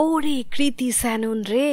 ওরে কৃতি স্যানন রে,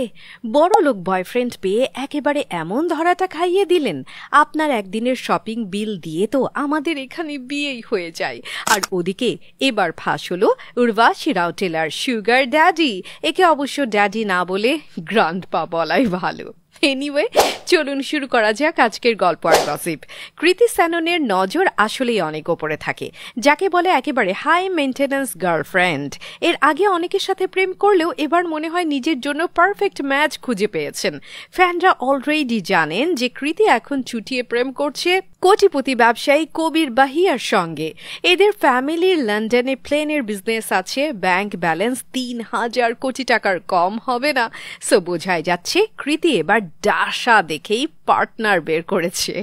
বড়লোক বয়ফ্রেন্ড পেয়ে একেবারে এমন ধরাটা খাইয়ে দিলেন। আপনার একদিনের শপিং বিল দিয়ে তো আমাদের এখানে বিয়েই হয়ে যায়। আর ওদিকে এবার ফাঁস হলো উর্বাশী রাউটেলার সুগার ড্যাডি। একে অবশ্য ড্যাডি না বলে গ্র্যান্ডপা বলাই ভালো। এনিওয়ে, চলুন শুরু করা যাক আজকের গল্প আর গসিপ। কৃতি স্যাননের নজর আসলেই অনেক ওপরে থাকে, যাকে বলে একেবারে হাই মেইনটেন্যান্স গার্লফ্রেন্ড। এর আগে অনেকের সাথে প্রেম করলেও এবার মনে হয় নিজের জন্য পারফেক্ট ম্যাচ খুঁজে পেয়েছেন। ফ্যানরা অলরেডি জানেন যে কৃতি এখন চুটিয়ে প্রেম করছে কোটিপতি ব্যবসায়ী কবির বাহিয়ার সঙ্গে। এদের ফ্যামিলির লন্ডনে প্লেনের বিজনেস আছে, ব্যাংক ব্যালেন্স ৩,০০০ কোটি টাকার কম হবে না। সো বোঝাই যাচ্ছে কৃতি এবার ডাসা দেখেই পার্টনার বের করেছে।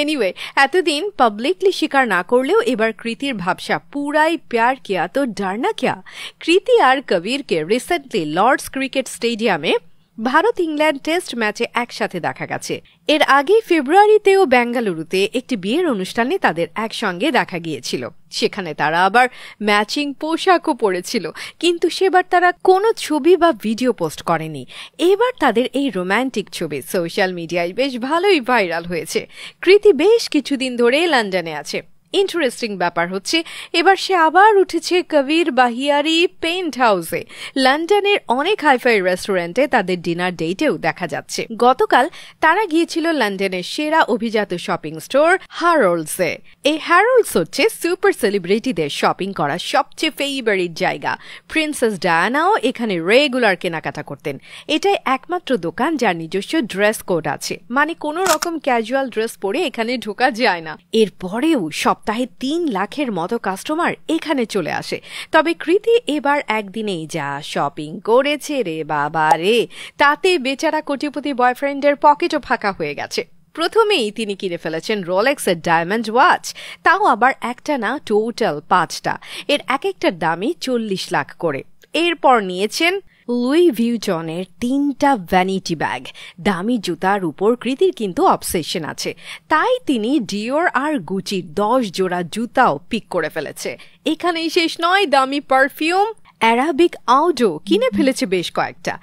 এনিওয়ে, এতদিন পাবলিকলি স্বীকার না করলেও এবার কৃতির ভাবসা পুরাই প্যার কিয়া তো ডারনা কিয়া। কৃতি আর কবিরকে রিসেন্টলি লর্ডস ক্রিকেট স্টেডিয়ামে ভারত ইংল্যান্ড টেস্ট ম্যাচে একসাথে দেখা গেছে। এর আগে ফেব্রুয়ারিতেও বেঙ্গালুরুতে একটি বিয়ের অনুষ্ঠানে তাদের একসঙ্গে দেখা গিয়েছিল। সেখানে তারা আবার ম্যাচিং পোশাকও পরেছিল, কিন্তু সেবার তারা কোনো ছবি বা ভিডিও পোস্ট করেনি। এবার তাদের এই রোম্যান্টিক ছবি সোশ্যাল মিডিয়ায় বেশ ভালোই ভাইরাল হয়েছে। কৃতি বেশ কিছুদিন ধরে লন্ডনে আছে। ইন্টারেস্টিং ব্যাপার হচ্ছে এবার সে আবার উঠেছে কবির বাহিয়ারি পেন্ট হাউসে। লন্ডনের অনেক হাইফাই রেস্টুরেন্টে তাদের ডিনার ডেটেও দেখা যাচ্ছে। গতকাল তারা গিয়েছিল লন্ডনের সেরা অভিজাত শপিং স্টোর হ্যারোল্ডসে। এই হ্যারোল্ডস হচ্ছে সুপার সেলিব্রিটিদের শপিং করা সবচেয়ে ফেভারিট জায়গা। প্রিন্সেস ডায়ানাও এখানে রেগুলার কেনাকাটা করতেন। এটাই একমাত্র দোকান যার নিজস্ব ড্রেস কোড আছে, মানে কোনো রকম ক্যাজুয়াল ড্রেস পরে এখানে ঢোকা যায় না। এরপরেও সপ্তাহে ৩ লাখের মতো কাস্টমার এখানে চলে আসে। তবে কৃতি এবার একদিনেই যা শপিং করেছে রে বাবা রে, তাতে বেচারা কোটিপতি বয়ফ্রেন্ডের পকেটও ফাঁকা হয়ে গেছে। প্রথমেই তিনি কিনে ফেলেছেন রোলেক্সের ডায়মন্ড ওয়াচ, তাও আবার একটা না, টোটাল ৫টা। এর এক একটার দামই ৪০ লাখ করে। এরপর নিয়েছেন লুই ভিউটনের ৩টা ভ্যানিটি ব্যাগ। দামি জুতার উপর কৃতির কিন্তু অবসেশন আছে, তাই তিনি ডিওর আর গুচির ১০ জোড়া জুতাও পিক করে ফেলেছে। এখানেই শেষ নয়, দামি পারফিউম অ্যারাবিক আউডো কিনে ফেলেছে বেশ কয়েকটা।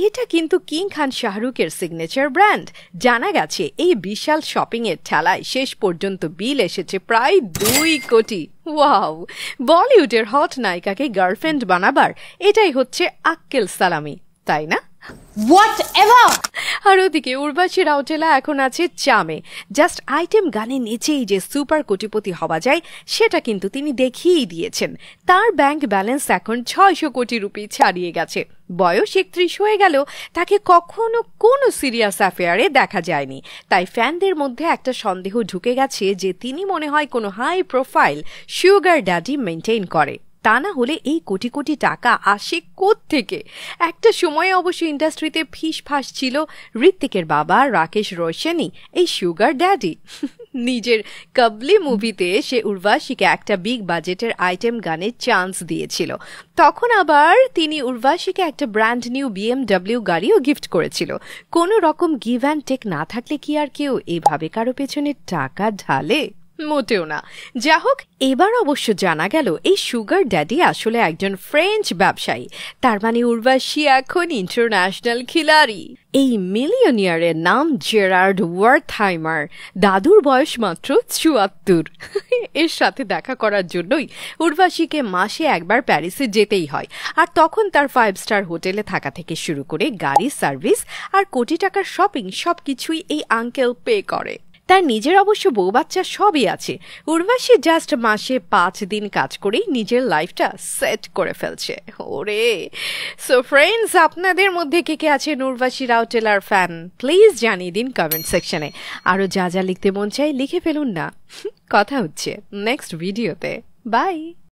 এটা কিন্তু কিং খান শাহরুখের সিগনেচার ব্র্যান্ড। জানা গেছে এই বিশাল শপিং এর ঠেলায় শেষ পর্যন্ত বিল এসেছে প্রায় ২ কোটি। ওয়াও! বলিউডের হট নায়িকাকে গার্লফ্রেন্ড বানাবার এটাই হচ্ছে আক্কেল সালামি, তাই না? আর ওদিকে উর্বাশী রাউটেলা এখন আছে চামে। জাস্ট আইটেম গানে নেচেই যে সুপার কোটিপতি হওয়া যায় সেটা কিন্তু তিনি দেখিয়েই দিয়েছেন। তার ব্যাংক ব্যালেন্স এখন ৬০০ কোটি রুপি ছাড়িয়ে গেছে। বয়স ৩১ হয়ে গেলেও তাকে কখনো কোনো সিরিয়াস অ্যাফেয়ারে দেখা যায়নি। তাই ফ্যানদের মধ্যে একটা সন্দেহ ঢুকে গেছে যে তিনি মনে হয় কোনো high profile sugar daddy maintain করে। তা না হলে এই কোটি কোটি টাকা আসে কোত্থেকে? একটা সময় অবশ্য ইন্ডাস্ট্রিতে ফিসফাস ছিল ঋত্বিকের বাবা রাকেশ রোশনই এই সুগার ড্যাডি। নিজের কাবলি মুভিতে সে উর্বাশীকে একটা বিগ বাজেটের আইটেম গানের চান্স দিয়েছিল। তখন আবার তিনি উর্বাশীকে একটা ব্র্যান্ড নিউ BMW গাড়িও গিফট করেছিল। কোনো রকম গিভ অ্যান্ড টেক না থাকলে কি আর কেউ এভাবে কারো পেছনে টাকা ঢালে? মোটেও না। যা হোক, এবার অবশ্য জানা গেল এই সুগার ড্যাডি আসলে একজন ফ্রেঞ্চ ব্যবসায়ী। তার মানে উর্বাশী এখন ইন্টারন্যাশনাল খিলাড়ি। এই মিলিয়নিয়ারের নাম জেরার্ড ওয়ার্থহাইমার। দাদুর বয়স মাত্র ৭৪। এর সাথে দেখা করার জন্যই উর্বাশীকে মাসে একবার প্যারিসে যেতেই হয়। আর তখন তার 5 স্টার হোটেলে থাকা থেকে শুরু করে গাড়ি সার্ভিস আর কোটি টাকার শপিং সবকিছুই এই আঙ্কেল পে করে। তার নিজের অবশ্য বউ বাচ্চা সবই আছে। উর্বাশী জাস্ট মাসে ৫ দিন কাজ করেই নিজের লাইফটা সেট করে ফেলছে। ওরে! সো ফ্রেন্ডস, আপনাদের মধ্যে কে কে আছেন উর্বাশী রাউটেলার ফ্যান? প্লিজ জানিয়ে দিন কমেন্ট সেকশনে। আরও যা যা লিখতে মন চাই লিখে ফেলুন না। কথা হচ্ছে নেক্সট ভিডিওতে। বাই।